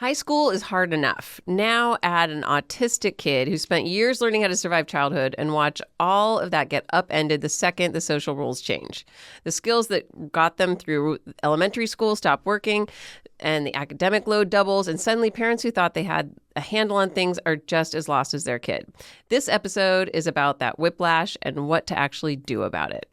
High school is hard enough. Now add an autistic kid who spent years learning how to survive childhood and watch all of that get upended the second the social rules change. The skills that got them through elementary school stop working, and the academic load doubles, and suddenly parents who thought they had a handle on things are just as lost as their kid. This episode is about that whiplash and what to actually do about it.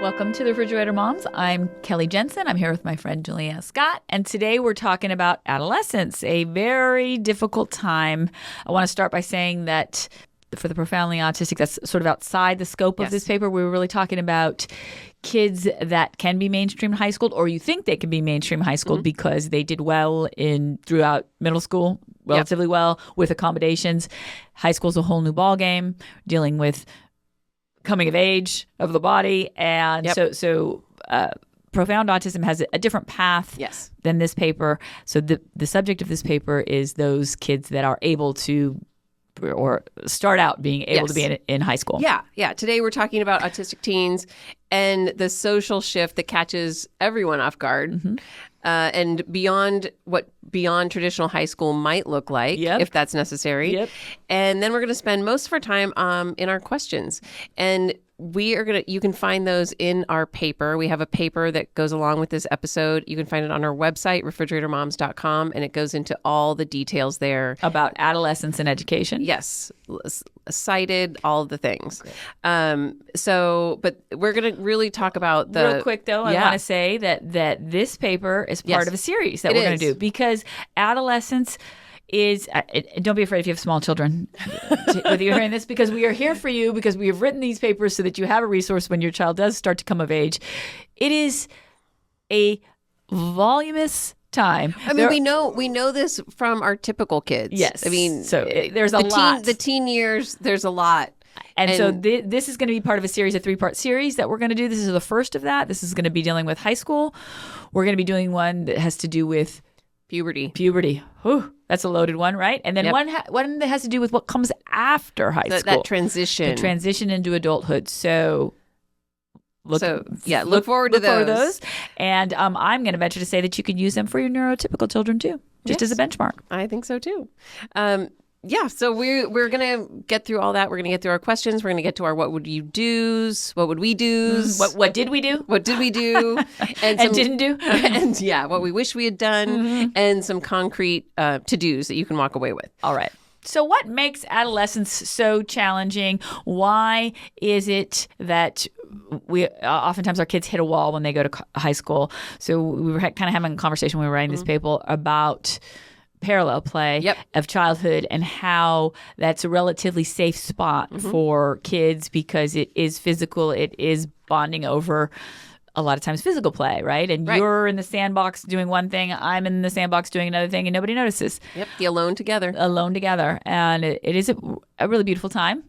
Welcome to the Refrigerator Moms. I'm Kelley Jensen. I'm here with my friend Julianna Scott, and today we're talking about adolescence, a very difficult time. I want to start by saying that for the profoundly autistic, that's sort of outside the scope of this paper. We were really talking about kids that can be mainstream high schooled, or you think they can be mainstream high schooled because they did well throughout middle school, relatively well with accommodations. High school's a whole new ballgame, dealing with coming of age of the body. And so profound autism has a different path than this paper. So the subject of this paper is those kids that are able to or start out being able to be in high school. Yeah. Today we're talking about autistic teens and the social shift that catches everyone off guard. And beyond traditional high school might look like, if that's necessary. And then we're going to spend most of our time in our questions. And you can find those in our paper. We have a paper that goes along with this episode. You can find it on our website, refrigeratormoms.com, and it goes into all the details there. About adolescence and education? Yes. Cited, all the things. Okay. But we're going to really talk about the... Real quick, though, I want to say that this paper is part of a series that we're going to do, because adolescence is, don't be afraid if you have small children, whether you're hearing this, because we are here for you, because we have written these papers so that you have a resource when your child does start to come of age. It is a voluminous time. I mean, we know this from our typical kids. Yes. I mean, so there's a lot. The teen years, there's a lot. And so this is going to be part of a series, a 3-part series that we're going to do. This is the first of that. This is going to be dealing with high school. We're going to be doing one that has to do with puberty. Whew, that's a loaded one, right? And then one that has to do with what comes after high school. That transition. The transition into adulthood. So look forward to those. And I'm going to venture to say that you could use them for your neurotypical children too, just as a benchmark. I think so too. So we're going to get through all that. We're going to get through our questions. We're going to get to our what would you do's, what would we do's. What did we do? What did we do? And didn't do. And what we wish we had done, and some concrete to-dos that you can walk away with. All right. So what makes adolescence so challenging? Why is it that oftentimes our kids hit a wall when they go to high school? So we were kind of having a conversation when we were writing this paper about parallel play of childhood and how that's a relatively safe spot for kids, because it is physical, it is bonding over a lot of times physical play, right? And you're in the sandbox doing one thing, I'm in the sandbox doing another thing, and nobody notices. The alone together. And it is a really beautiful time.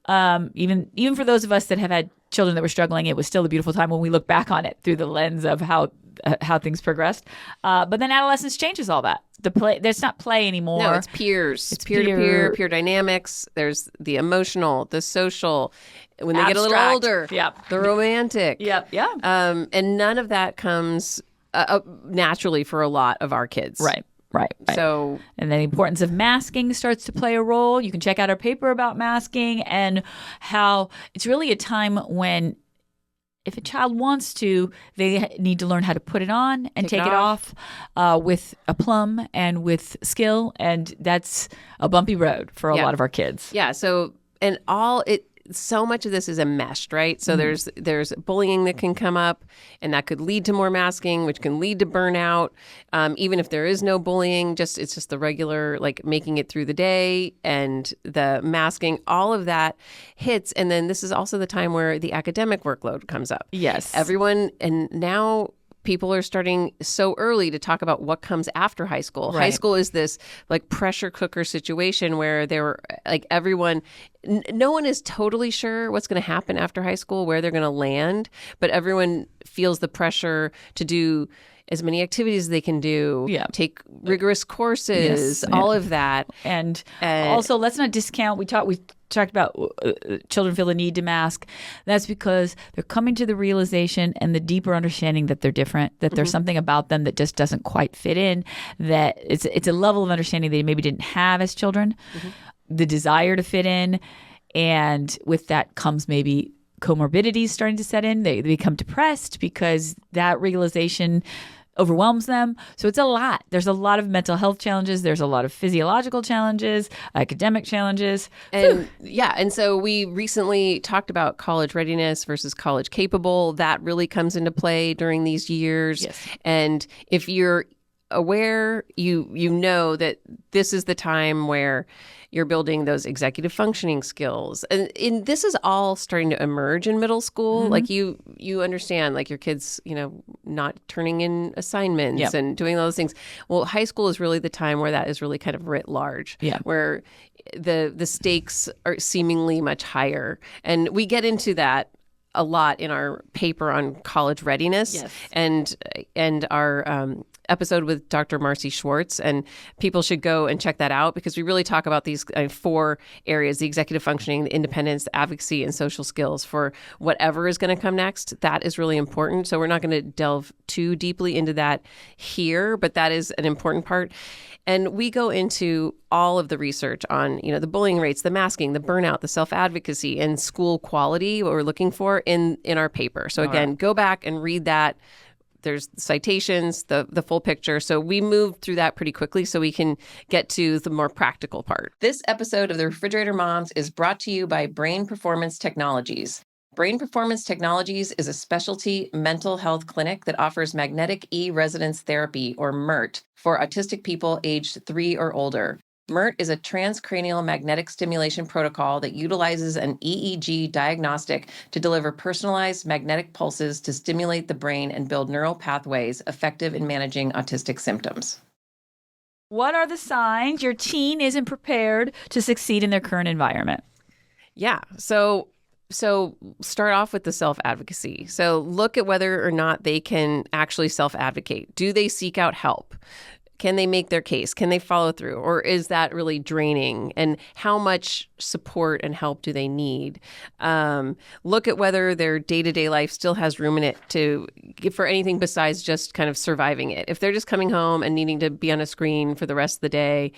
Even for those of us that have had children that were struggling, it was still a beautiful time when we look back on it through the lens of how things progressed. But then adolescence changes all that. There's not play anymore. No, it's peers. It's peer-to-peer, peer dynamics. There's the emotional, the social. When they get a little older, the romantic. And none of that comes naturally for a lot of our kids. Right. So, and then the importance of masking starts to play a role. You can check out our paper about masking and how it's really a time when, if a child wants to, they need to learn how to put it on and take it off with aplomb and with skill. And that's a bumpy road for a lot of our kids. So much of this is enmeshed, right? So there's bullying that can come up, and that could lead to more masking, which can lead to burnout. Even if there is no bullying, it's just the regular, like, making it through the day and the masking, all of that hits. And then this is also the time where the academic workload comes up. Yes. And now people are starting so early to talk about what comes after high school. Right. High school is this like pressure cooker situation where no one is totally sure what's going to happen after high school, where they're going to land, but everyone feels the pressure to do as many activities as they can do, take rigorous courses, all of that. And also, let's not discount, we talked about children feel the need to mask, that's because they're coming to the realization and the deeper understanding that they're different, that there's something about them that just doesn't quite fit in, that it's a level of understanding they maybe didn't have as children, the desire to fit in. And with that comes maybe comorbidities starting to set in. They become depressed because that realization overwhelms them. So it's a lot. There's a lot of mental health challenges. There's a lot of physiological challenges, academic challenges. And and so we recently talked about college readiness versus college capable. That really comes into play during these years. Yes. And if you're aware, you know that this is the time where you're building those executive functioning skills. And this is all starting to emerge in middle school. Like you understand, like your kids, not turning in assignments and doing those things. Well, high school is really the time where that is really kind of writ large, where the stakes are seemingly much higher. And we get into that a lot in our paper on college readiness and our episode with Dr. Marcy Schwartz, and people should go and check that out because we really talk about these 4 areas: the executive functioning, the independence, the advocacy, and social skills for whatever is going to come next. That is really important. So we're not going to delve too deeply into that here, but that is an important part. And we go into all of the research on, the bullying rates, the masking, the burnout, the self-advocacy, and school quality, what we're looking for in our paper. So again, go back and read that. There's citations, the full picture. So we moved through that pretty quickly so we can get to the more practical part. This episode of The Refrigerator Moms is brought to you by Brain Performance Technologies. Brain Performance Technologies is a specialty mental health clinic that offers magnetic e-resonance therapy, or MERT, for autistic people aged 3 or older. MERT is a transcranial magnetic stimulation protocol that utilizes an EEG diagnostic to deliver personalized magnetic pulses to stimulate the brain and build neural pathways effective in managing autistic symptoms. What are the signs your teen isn't prepared to succeed in their current environment? Yeah. So start off with the self-advocacy. So look at whether or not they can actually self-advocate. Do they seek out help? Can they make their case? Can they follow through? Or is that really draining? And how much support and help do they need? Look at whether their day-to-day life still has room in it for anything besides just kind of surviving it. If they're just coming home and needing to be on a screen for the rest of the day,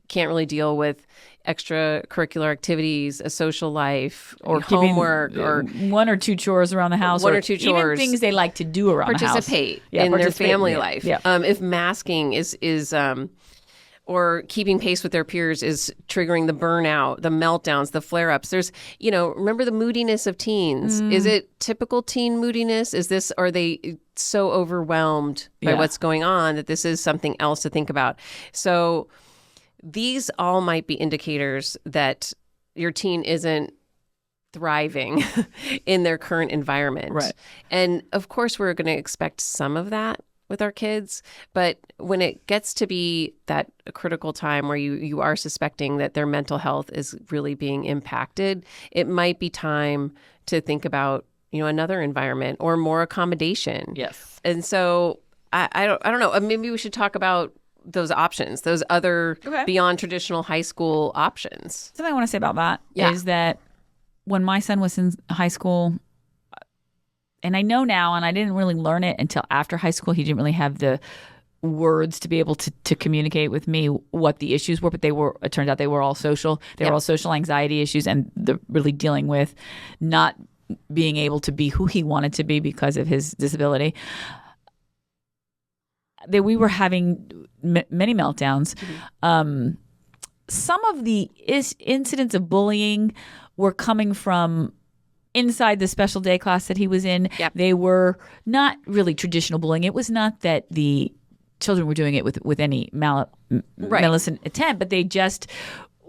can't really deal with extracurricular activities, a social life, or homework, or 1 or 2 chores around the house, 1 or 2 chores, even things they like to do around the house. Participate in their family life. Yeah. If masking is or keeping pace with their peers is triggering the burnout, the meltdowns, the flare-ups. There's, remember the moodiness of teens. Is it typical teen moodiness? Are they so overwhelmed by what's going on that this is something else to think about? So these all might be indicators that your teen isn't thriving in their current environment. Right. And of course, we're going to expect some of that with our kids. But when it gets to be that critical time where you are suspecting that their mental health is really being impacted, it might be time to think about, another environment or more accommodation. Yes. And so I don't know. Maybe we should talk about those options, those other beyond traditional high school options. Something I want to say about that is that when my son was in high school, and I know now, and I didn't really learn it until after high school, he didn't really have the words to be able to communicate with me what the issues were, but it turned out they were all social. They were all social anxiety issues, and really dealing with not being able to be who he wanted to be because of his disability. That we were having many meltdowns. Some of the incidents of bullying were coming from inside the special day class that he was in. Yep. They were not really traditional bullying. It was not that the children were doing it with any malicious intent, but they just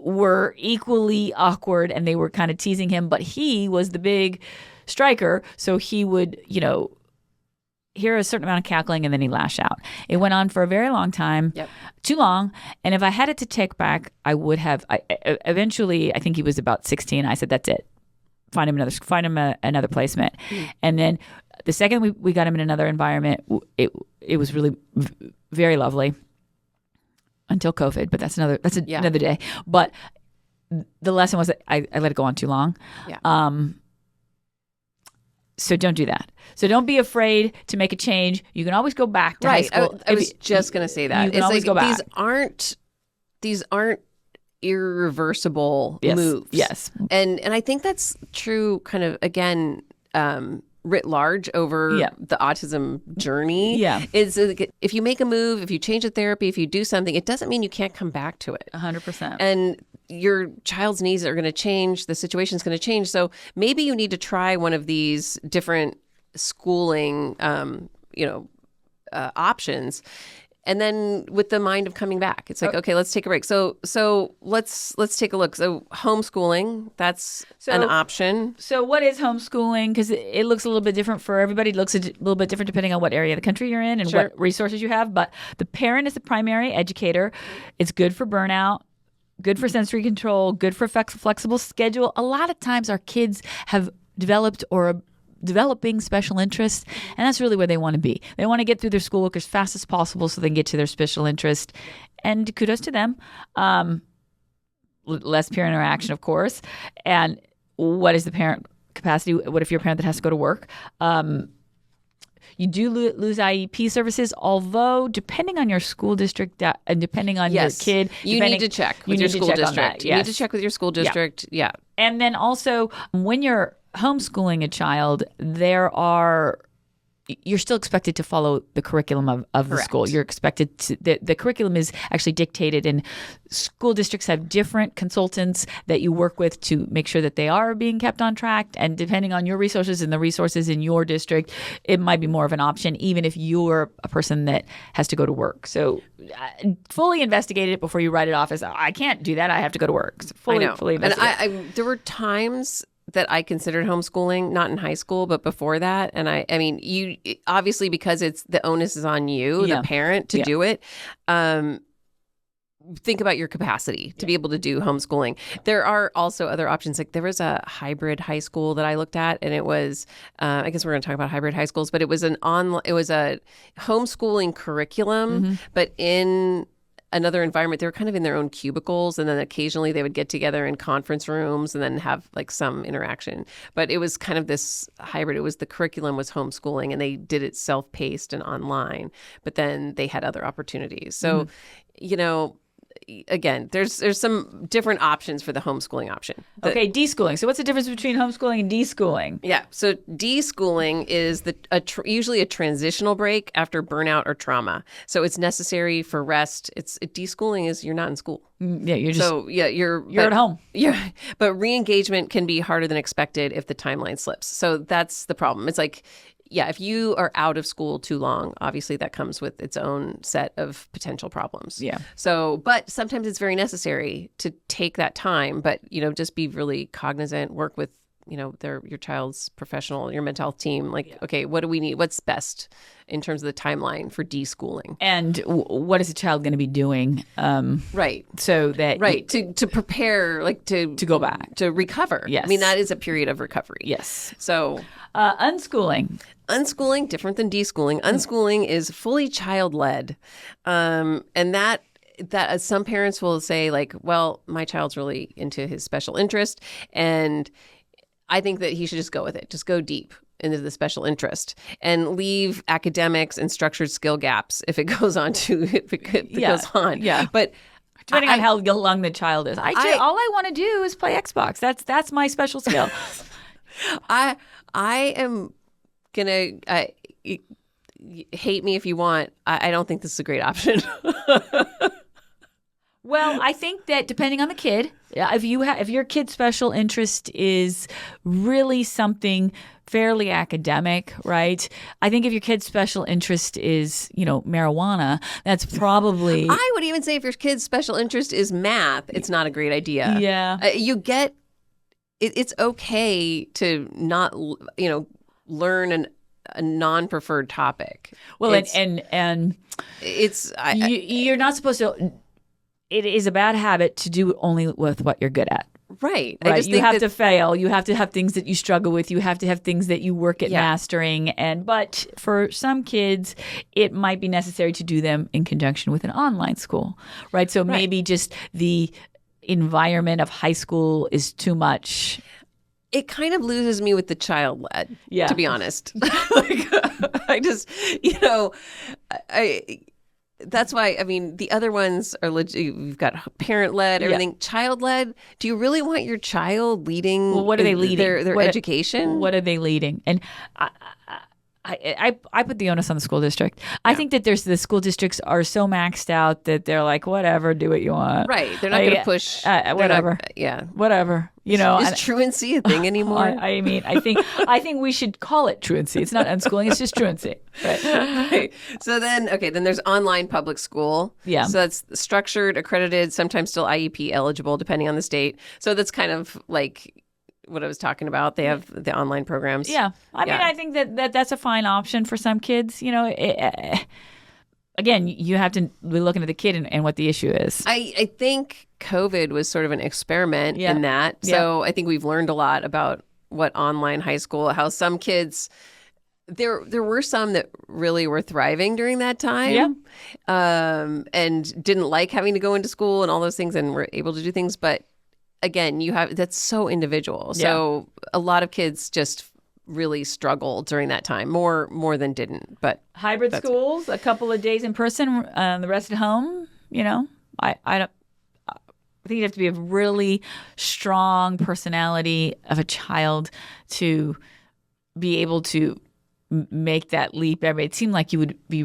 were equally awkward, and they were kind of teasing him. But he was the big striker, so he would, hear a certain amount of cackling, and then he'd lash out. It went on for a very long time, too long. And if I had it to take back, I would have. Eventually, I think he was about 16. I said, "That's it. Find him another placement." And then the second we got him in another environment, it was really very lovely until COVID. But that's another day. But the lesson was that I let it go on too long. Yeah. So don't do that. So don't be afraid to make a change. You can always go back to high school. I was just going to say that. You can always go back. These aren't irreversible moves. Yes. And I think that's true kind of, again, writ large over the autism journey. Yeah. Is if you make a move, if you change a therapy, if you do something, it doesn't mean you can't come back to it. 100%. And your child's needs are going to change. The situation's going to change. So maybe you need to try one of these different schooling, options. And then with the mind of coming back, it's like, okay, let's take a break. So let's take a look. So homeschooling, that's an option. So what is homeschooling? Because it looks a little bit different for everybody. It looks a little bit different depending on what area of the country you're in and what resources you have. But the parent is the primary educator. It's good for burnout, good for sensory control, good for flexible schedule. A lot of times our kids have developed or are developing special interests, and that's really where they want to be. They want to get through their schoolwork as fast as possible so they can get to their special interest. And kudos to them. Less peer interaction, of course. And what is the parent capacity? What if you're a parent that has to go to work? You do lose IEP services, although depending on your school district and depending on your kid. You need to check with your school district. You need to check with your school district. Yeah. And then also when you're homeschooling a child, you're still expected to follow the curriculum of the school. You're expected to, the curriculum is actually dictated, and school districts have different consultants that you work with to make sure that they are being kept on track. And depending on your resources and the resources in your district, it might be more of an option, even if you're a person that has to go to work. So fully investigate it before you write it off as, I can't do that, I have to go to work. So fully investigate. And there were times that I considered homeschooling, not in high school, but before that. And I mean, you obviously, because the onus is on you, the parent, to do it. Think about your capacity to be able to do homeschooling. There are also other options. Like there was a hybrid high school that I looked at, and it was, I guess we're going to talk about hybrid high schools, but it was a homeschooling curriculum, but in another environment. They were kind of in their own cubicles, and then occasionally they would get together in conference rooms and then have like some interaction. But it was kind of this hybrid. The curriculum was homeschooling, and they did it self-paced and online, but then they had other opportunities. So, again, there's some different options for the homeschooling option. Okay, deschooling. So what's the difference between homeschooling and deschooling? Yeah, so deschooling is usually a transitional break after burnout or trauma. So it's necessary for rest. Deschooling is you're not in school. Yeah, you're at home. Yeah, but re-engagement can be harder than expected if the timeline slips. So that's the problem. It's like, if you are out of school too long, obviously that comes with its own set of potential problems. Yeah. So, but sometimes it's very necessary to take that time, but, just be really cognizant, work with, your child's professional, your mental health team. Okay, what do we need? What's best in terms of the timeline for deschooling? And what is the child going to be doing? Right. So that to prepare, to go back, to recover. Yes. I mean, that is a period of recovery. Yes. So unschooling. Unschooling, different than deschooling. Unschooling is fully child-led, and that some parents will say, well, my child's really into his special interest, and I think that he should just go with it. Just go deep into the special interest and leave academics and structured skill gaps if it goes on. Goes on. Yeah. But depending on how young the child is, all I want to do is play Xbox. That's my special skill. I am gonna hate me if you want. I don't think this is a great option. Well, I think that depending on the kid, if your kid's special interest is really something fairly academic, right? I think if your kid's special interest is, marijuana, that's probably... I would even say if your kid's special interest is math, it's not a great idea. Yeah. It's okay to not, learn a non-preferred topic. Well, you're not supposed to... It is a bad habit to do only with what you're good at. Right. You have to fail. You have to have things that you struggle with. You have to have things that you work at mastering. But for some kids, it might be necessary to do them in conjunction with an online school, right? So maybe just environment of high school is too much? It kind of loses me with the child led, to be honest. I just, that's why, I mean, the other ones are legit. We've got parent led, everything. Child led. Do you really want your child leading? Well, what are they leading? Their education? What are they leading? And I put the onus on the school district. Yeah. I think that the school districts are so maxed out that they're like, whatever, do what you want. Right. They're not going to push. Whatever. Whatever. Is truancy a thing anymore? I mean, I think we should call it truancy. It's not unschooling. It's just truancy. Right. So then there's online public school. Yeah. So that's structured, accredited, sometimes still IEP eligible, depending on the state. So that's kind of like what I was talking about. They have the online programs. Yeah. I mean, I think that's a fine option for some kids. Again, you have to be looking at the kid and what the issue is. I think COVID was sort of an experiment in that. So I think we've learned a lot about what online high school, how some kids, there were some that really were thriving during that time, and didn't like having to go into school and all those things and were able to do things. But again, that's so individual. So a lot of kids just really struggled during that time, more than didn't. But hybrid schools, a couple of days in person, the rest at home. I think you have to be a really strong personality of a child to be able to make that leap. I mean, it seemed like you would be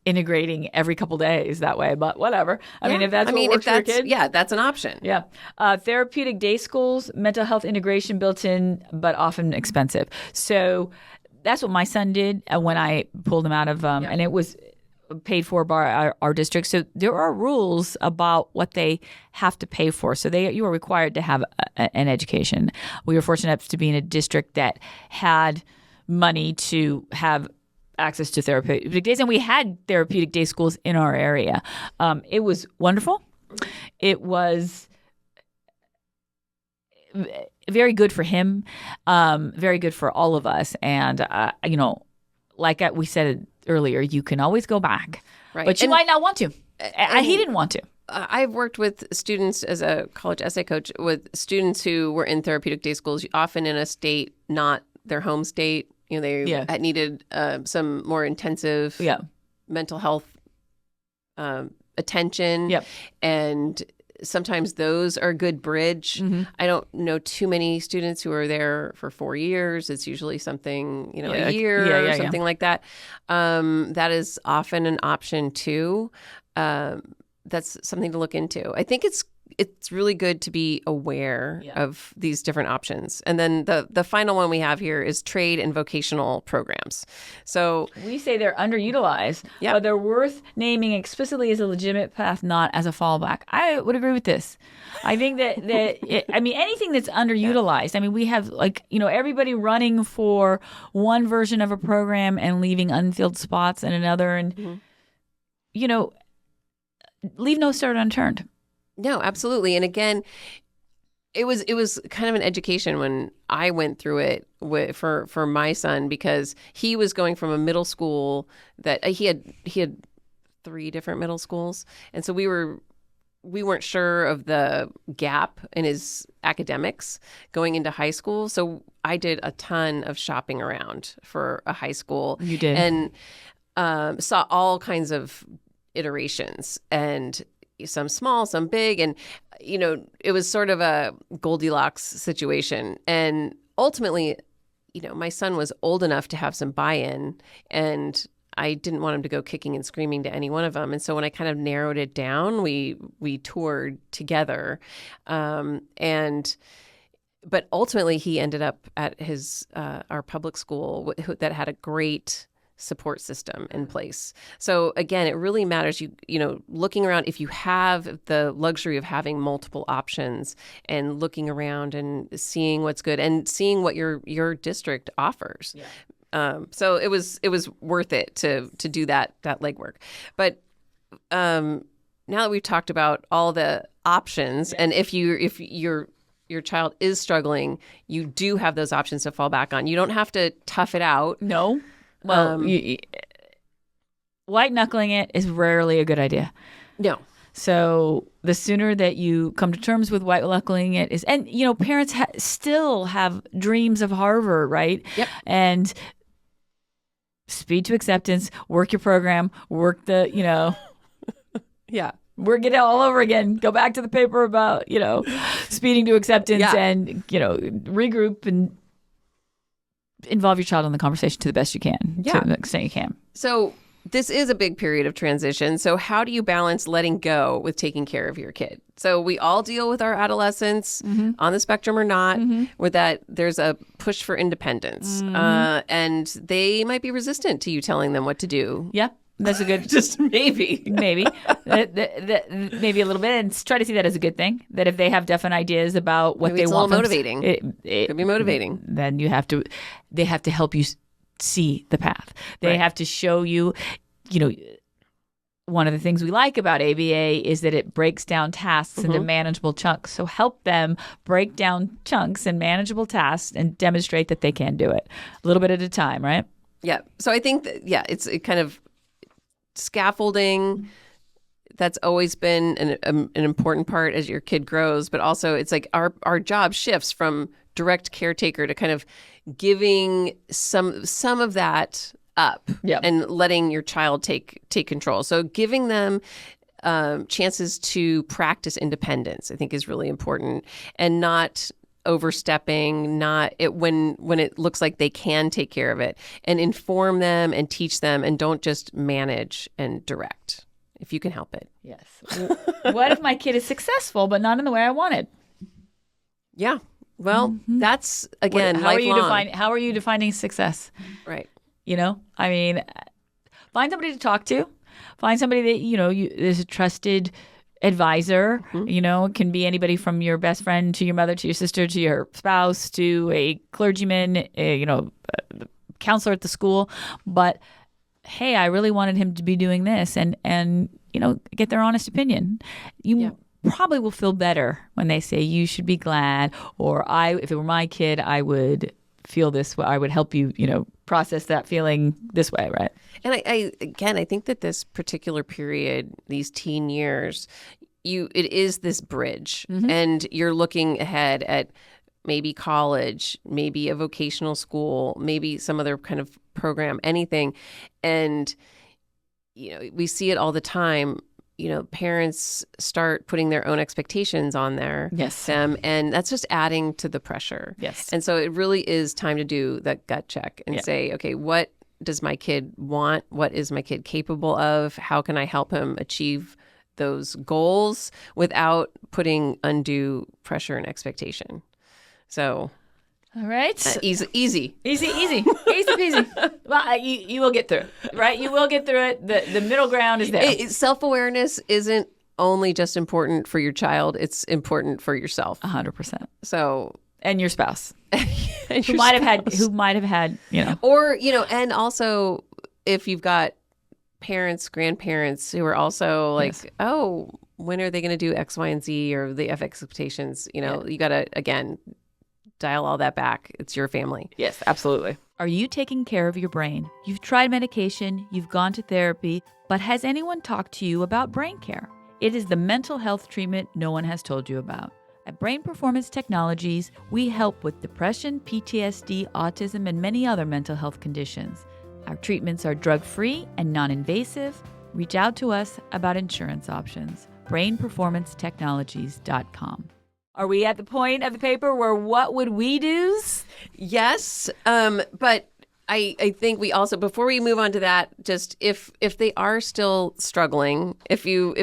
reintegrating every couple days that way, but whatever. I mean, if that's what works for your kid. Yeah, that's an option. Yeah. Therapeutic day schools, mental health integration built in, but often expensive. So that's what my son did when I pulled him out of, and it was paid for by our district. So there are rules about what they have to pay for. So you are required to have an education. We were fortunate enough to be in a district that had money to have access to therapeutic days, and we had therapeutic day schools in our area. It was wonderful. It was very good for him, very good for all of us. And, like we said earlier, you can always go back, but you might not want to. He didn't want to. I've worked with students as a college essay coach with students who were in therapeutic day schools, often in a state not their home state. They needed some more intensive mental health attention. Yep. And sometimes those are a good bridge. Mm-hmm. I don't know too many students who are there for 4 years. It's usually something, a year or something like that. That is often an option too. That's something to look into. I think it's really good to be aware of these different options. And then the final one we have here is trade and vocational programs. So we say they're underutilized, but they're worth naming explicitly as a legitimate path, not as a fallback. I would agree with this. I think that anything that's underutilized. I mean, we have everybody running for one version of a program and leaving unfilled spots in another, and leave no stone unturned. No, absolutely. And again, it was kind of an education when I went through it for my son, because he was going from a middle school that he had 3 different middle schools. And so we weren't sure of the gap in his academics going into high school. So I did a ton of shopping around for a high school. You did. And saw all kinds of iterations, and some small, some big. And, it was sort of a Goldilocks situation. And ultimately, my son was old enough to have some buy-in, and I didn't want him to go kicking and screaming to any one of them. And so when I kind of narrowed it down, we toured together. But ultimately he ended up at our public school that had a great support system in place. So again, it really matters. Looking around, if you have the luxury of having multiple options and looking around and seeing what's good and seeing what your district offers. Yeah. So it was worth it to do that legwork. But now that we've talked about all the options, and if your child is struggling, you do have those options to fall back on. You don't have to tough it out. No. Well, white knuckling it is rarely a good idea. No. So the sooner that you come to terms with white knuckling it is, and parents still have dreams of Harvard, right? Yep. And speed to acceptance, work your program, work the, Yeah. Work it all over again. Go back to the paper about, speeding to acceptance and, regroup and involve your child in the conversation to the best you can, to the extent you can. So this is a big period of transition. So how do you balance letting go with taking care of your kid? So we all deal with our adolescents on the spectrum or not, with that there's a push for independence. And they might be resistant to you telling them what to do. Yeah. That's a good, just maybe maybe a little bit, and try to see that as a good thing. That if they have definite ideas about what maybe they it's want, a little motivating. It could be motivating. Then they have to help you see the path. They have to show you, one of the things we like about ABA is that it breaks down tasks into manageable chunks. So help them break down chunks and manageable tasks and demonstrate that they can do it a little bit at a time, right? Yeah. So I think that, it's kind of scaffolding. That's always been an important part as your kid grows, but also it's like our job shifts from direct caretaker to kind of giving some of that up and letting your child take control. So giving them chances to practice independence, I think, is really important, and not overstepping, when it looks like they can take care of it, and inform them and teach them, and don't just manage and direct if you can help it. Yes. What if my kid is successful but not in the way I wanted? Yeah. Well, that's again lifelong. How are you defining success? Right. I mean, find somebody to talk to. Find somebody that is a trusted advisor. It can be anybody from your best friend to your mother to your sister to your spouse to a clergyman, a counselor at the school. But hey, I really wanted him to be doing this, and get their honest opinion. You probably will feel better when they say you should be glad, or if it were my kid, I would feel this way. I would help you, process that feeling this way, right? And I think that this particular period, these teen years, it is this bridge, and you're looking ahead at maybe college, maybe a vocational school, maybe some other kind of program, anything. And, we see it all the time. Parents start putting their own expectations on them, and that's just adding to the pressure. Yes. And so it really is time to do that gut check and say, okay, what does my kid want? What is my kid capable of? How can I help him achieve those goals without putting undue pressure and expectation? So, all right. Easy peasy. Well, you will get through it, right? You will get through it. The middle ground is there. Self-awareness isn't only just important for your child. It's important for yourself. 100%. So, and your spouse. who might have had, or, and also if you've got parents, grandparents who are also like, oh, when are they going to do X, Y, and Z, or the F expectations? You got to, again, dial all that back. It's your family. Yes, absolutely. Are you taking care of your brain? You've tried medication, you've gone to therapy, but has anyone talked to you about brain care? It is the mental health treatment no one has told you about. At Brain Performance Technologies, we help with depression, PTSD, autism, and many other mental health conditions. Our treatments are drug-free and non-invasive. Reach out to us about insurance options. BrainPerformanceTechnologies.com. Are we at the point of the paper where what would we do? Yes, but I think we also, before we move on to that, just if they are still struggling, if you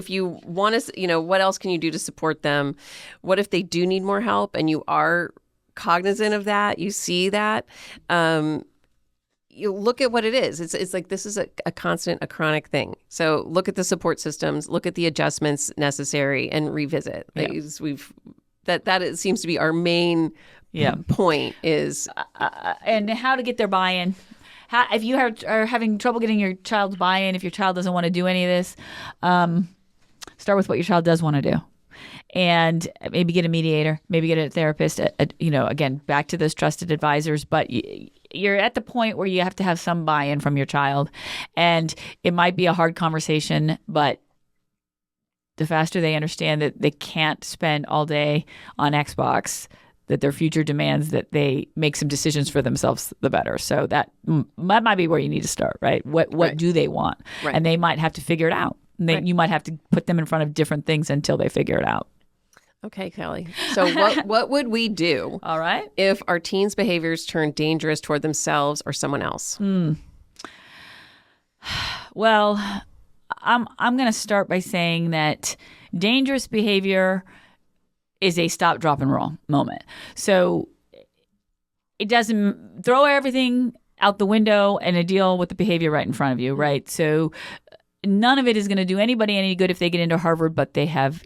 want to, what else can you do to support them? What if they do need more help and you are cognizant of that, you see that, you look at what it is. It's like this is a constant, a chronic thing. So look at the support systems, look at the adjustments necessary, and revisit. Yeah. That seems to be our main point is and how to get their buy-in. If you are having trouble getting your child's buy-in, if your child doesn't want to do any of this, start with what your child does want to do, and maybe get a mediator, maybe get a therapist. Again, back to those trusted advisors. But you're at the point where you have to have some buy-in from your child, and it might be a hard conversation, but the faster they understand that they can't spend all day on Xbox, that their future demands that they make some decisions for themselves, the better. So that might be where you need to start, right? What do they want? Right. And they might have to figure it out. You might have to put them in front of different things until they figure it out. Okay, Kelley. So what would we do All right. if our teens' behaviors turn dangerous toward themselves or someone else? Well, I'm going to start by saying that dangerous behavior is a stop, drop, and roll moment. So it doesn't throw everything out the window and deal with the behavior right in front of you, right? So none of it is going to do anybody any good if they get into Harvard, but they have,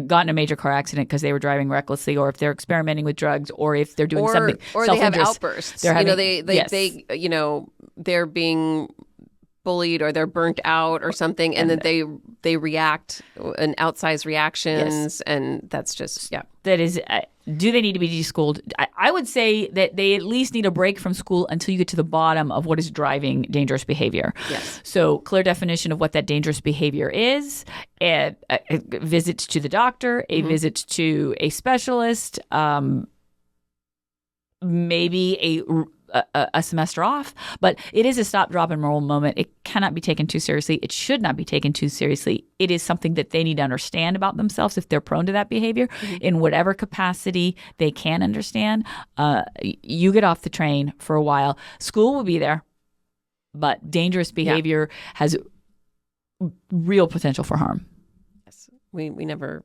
gotten a major car accident because they were driving recklessly, or if they're experimenting with drugs, or if they're doing something or they have outbursts. They're being bullied or they're burnt out or something, and then they react in outsized reactions, and that's just that is. Do they need to be deschooled? I would say that they at least need a break from school until you get to the bottom of what is driving dangerous behavior. Yes. So clear definition of what that dangerous behavior is, visits to the doctor, a visit to a specialist, maybe a semester off, but it is a stop, drop, and roll moment. It cannot be taken too seriously. It should not be taken too seriously. It is something that they need to understand about themselves if they're prone to that behavior in whatever capacity they can understand. You get off the train for a while. School will be there, but dangerous behavior has real potential for harm. Yes. We never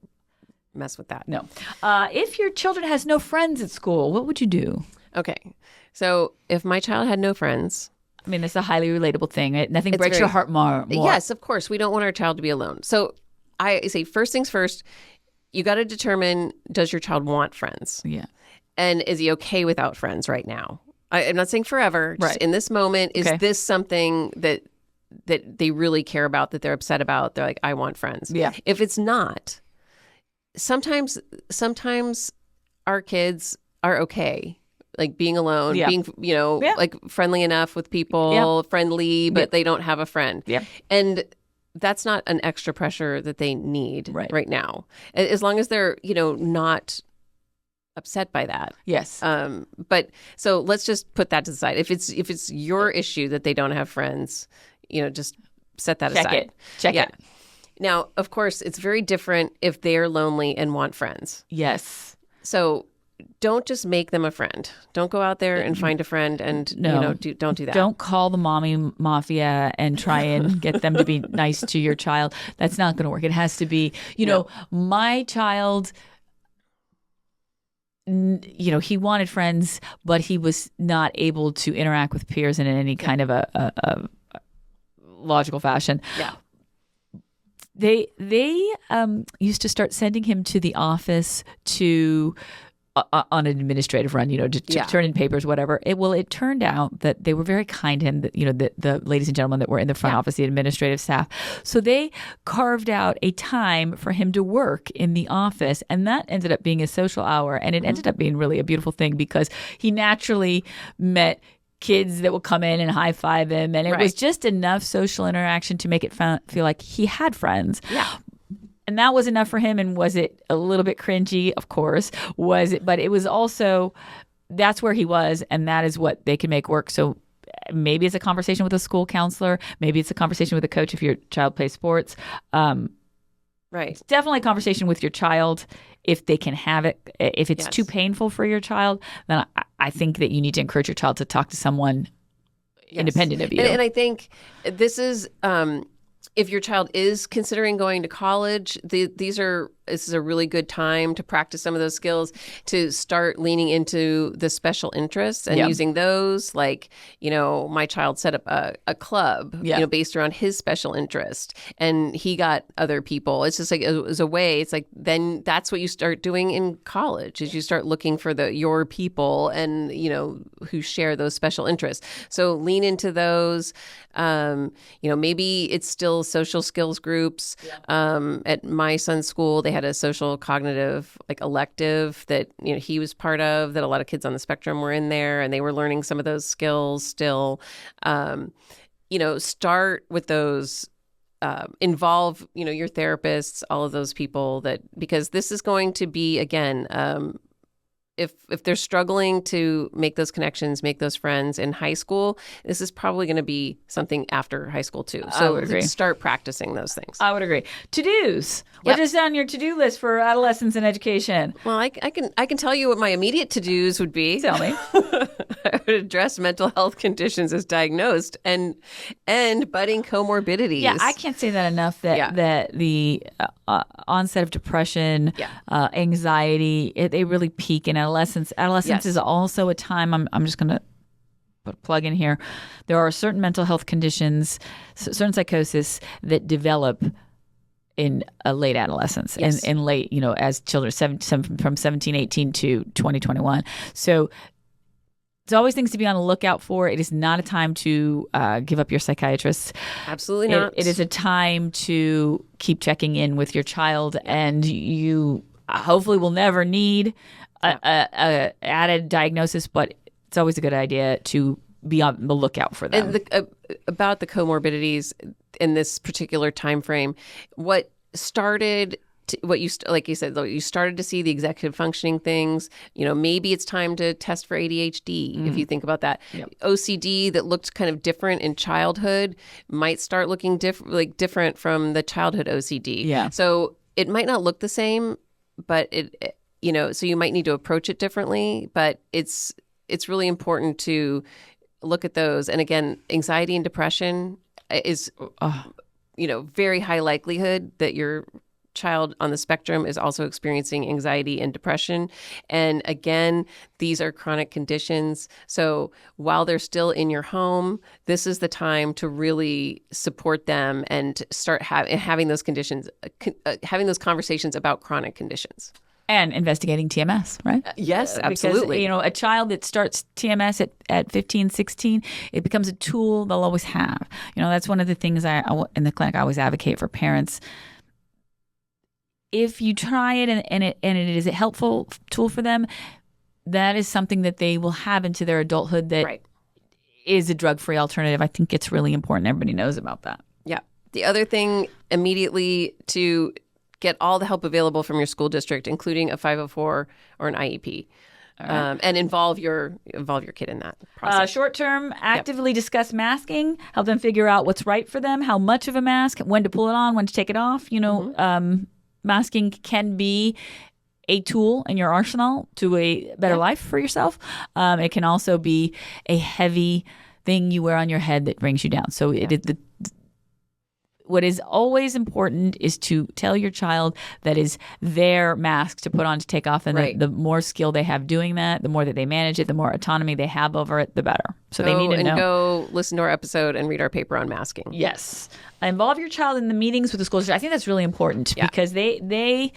mess with that. No. If your children has no friends at school, what would you do? Okay. So if my child had no friends. I mean, it's a highly relatable thing. Nothing breaks your heart more. Yes, of course. We don't want our child to be alone. So I say first things first, you got to determine, does your child want friends? Yeah. And is he okay without friends right now? I'm not saying forever. Just in this moment, is this something that they really care about, that they're upset about? They're like, I want friends. Yeah. If it's not, sometimes our kids are okay. Like being alone, being, like friendly enough with people, friendly, but they don't have a friend. Yeah. And that's not an extra pressure that they need right now. As long as they're, not upset by that. Yes. But so let's just put that to the side. If it's your issue that they don't have friends, just set that aside. Check it. Now, of course, it's very different if they're lonely and want friends. Yes. So don't just make them a friend. Don't go out there and find a friend and don't do that. Don't call the mommy mafia and try and get them to be nice to your child. That's not going to work. It has to be, my child, he wanted friends, but he was not able to interact with peers in any kind of a logical fashion. Yeah. They used to start sending him to the office to on an administrative run, to turn in papers, whatever. It turned out that they were very kind to him, that, the ladies and gentlemen that were in the front office, the administrative staff. So they carved out a time for him to work in the office, and that ended up being a social hour. And it ended up being really a beautiful thing because he naturally met kids that would come in and high-five him, and it was just enough social interaction to make it feel like he had friends. Yeah. And that was enough for him. And was it a little bit cringy? Of course. Was it? But it was also, that's where he was, and that is what they can make work. So maybe it's a conversation with a school counselor. Maybe it's a conversation with a coach if your child plays sports. It's definitely a conversation with your child if they can have it. If it's too painful for your child, then I think that you need to encourage your child to talk to someone independent of you. And I think this is... if your child is considering going to college, this is a really good time to practice some of those skills, to start leaning into the special interests and using those. Like, my child set up a club, based around his special interest, and he got other people. It's just like, it was a way. It's like, then that's what you start doing in college, is you start looking for your people and, who share those special interests. So lean into those. Maybe it's still social skills groups. At my son's school, they had a social cognitive elective that he was part of, that a lot of kids on the spectrum were in there, and they were learning some of those skills still. Start with those involve, your therapists, all of those people because this is going to be, again, if they're struggling to make those connections, make those friends in high school, this is probably going to be something after high school too. So I would agree. Start practicing those things. I would agree. To-dos. What is on your to-do list for adolescence and education? Well, I can tell you what my immediate to-dos would be. Tell me. I would address mental health conditions as diagnosed and budding comorbidities. Yeah, I can't say that enough. That the onset of depression, anxiety, they really peak in adolescence. Adolescence is also a time. I'm just going to put a plug in here. There are certain mental health conditions, certain psychosis that develop in a late adolescence and late, as children, from 17, 18 to 20, 21. So it's always things to be on the lookout for. It is not a time to give up your psychiatrist. Absolutely not. It is a time to keep checking in with your child, and you hopefully will never need a added diagnosis, but it's always a good idea to be on the lookout for them. And about the comorbidities in this particular time frame, what started like you said, you started to see the executive functioning things. Maybe it's time to test for ADHD if you think about that. Yep. OCD that looked kind of different in childhood might start looking different from the childhood OCD. Yeah. So it might not look the same, but so you might need to approach it differently. But it's really important to look at those. And again, anxiety and depression is very high likelihood that your child on the spectrum is also experiencing anxiety and depression. And again, these are chronic conditions. So while they're still in your home, this is the time to really support them and start having those having those conversations about chronic conditions. And investigating TMS, right? Yes, absolutely. Because, a child that starts TMS at 15, 16, it becomes a tool they'll always have. That's one of the things in the clinic I always advocate for parents. If you try it and it is a helpful tool for them, that is something that they will have into their adulthood that is a drug-free alternative. I think it's really important. Everybody knows about that. Yeah. The other thing immediately to get all the help available from your school district, including a 504 or an IEP. Right. And involve your kid in that process. Short term, actively discuss masking, help them figure out what's right for them, how much of a mask, when to pull it on, when to take it off. Masking can be a tool in your arsenal to a better life for yourself. It can also be a heavy thing you wear on your head that brings you down. So what is always important is to tell your child that is their mask to put on, to take off. And the more skill they have doing that, the more that they manage it, the more autonomy they have over it, the better. So they need to know. Go listen to our episode and read our paper on masking. Yes. Involve your child in the meetings with the school district. I think that's really important because they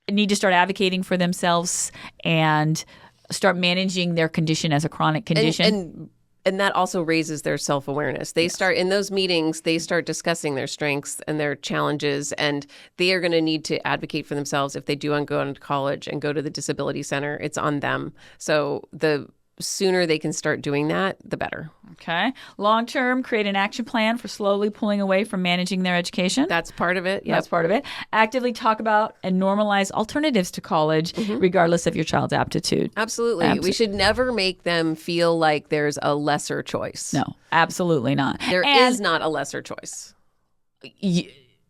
need to start advocating for themselves and start managing their condition as a chronic condition. And that also raises their self-awareness. They start in those meetings, they start discussing their strengths and their challenges, and they are going to need to advocate for themselves if they do go into college and go to the disability center. It's on them. So the sooner they can start doing that, the better. Okay. Long term, create an action plan for slowly pulling away from managing their education. That's part of it. That's part of it. Actively talk about and normalize alternatives to college, regardless of your child's aptitude. Absolutely. We should never make them feel like there's a lesser choice. No, absolutely not. There is not a lesser choice.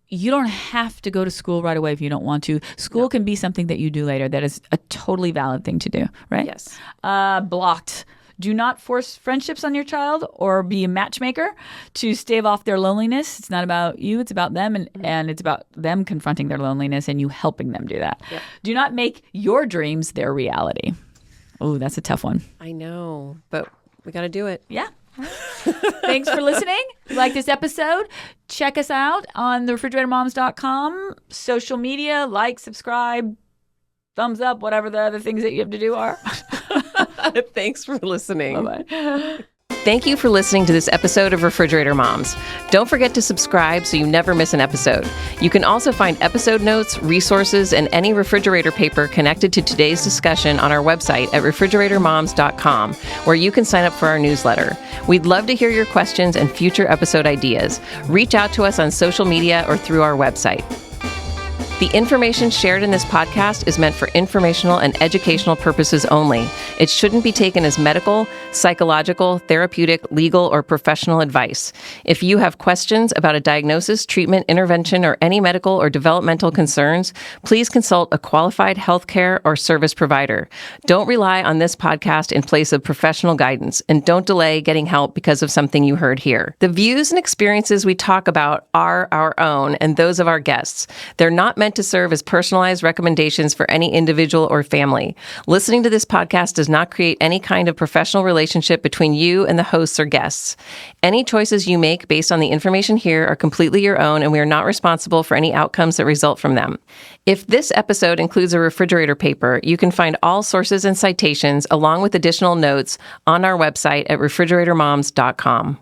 You don't have to go to school right away if you don't want to. School can be something that you do later. That is a totally valid thing to do, right? Yes. Blocked. Do not force friendships on your child or be a matchmaker to stave off their loneliness. It's not about you. It's about them, and it's about them confronting their loneliness and you helping them do that. Yep. Do not make your dreams their reality. Oh, that's a tough one. I know, but we got to do it. Yeah. Thanks for listening. If you like this episode, check us out on therefrigeratormoms.com. Social media, like, subscribe, thumbs up, whatever the other things that you have to do are. Thanks for listening. Bye-bye. Thank you for listening to this episode of Refrigerator Moms. Don't forget to subscribe so you never miss an episode. You can also find episode notes, resources, and any refrigerator paper connected to today's discussion on our website at refrigeratormoms.com, where you can sign up for our newsletter. We'd love to hear your questions and future episode ideas. Reach out to us on social media or through our website. The information shared in this podcast is meant for informational and educational purposes only. It shouldn't be taken as medical, psychological, therapeutic, legal, or professional advice. If you have questions about a diagnosis, treatment, intervention, or any medical or developmental concerns, please consult a qualified healthcare or service provider. Don't rely on this podcast in place of professional guidance, and don't delay getting help because of something you heard here. The views and experiences we talk about are our own and those of our guests. They're not meant to serve as personalized recommendations for any individual or family. Listening to this podcast does not create any kind of professional relationship between you and the hosts or guests. Any choices you make based on the information here are completely your own, and we are not responsible for any outcomes that result from them. If this episode includes a refrigerator paper, you can find all sources and citations along with additional notes on our website at refrigeratormoms.com.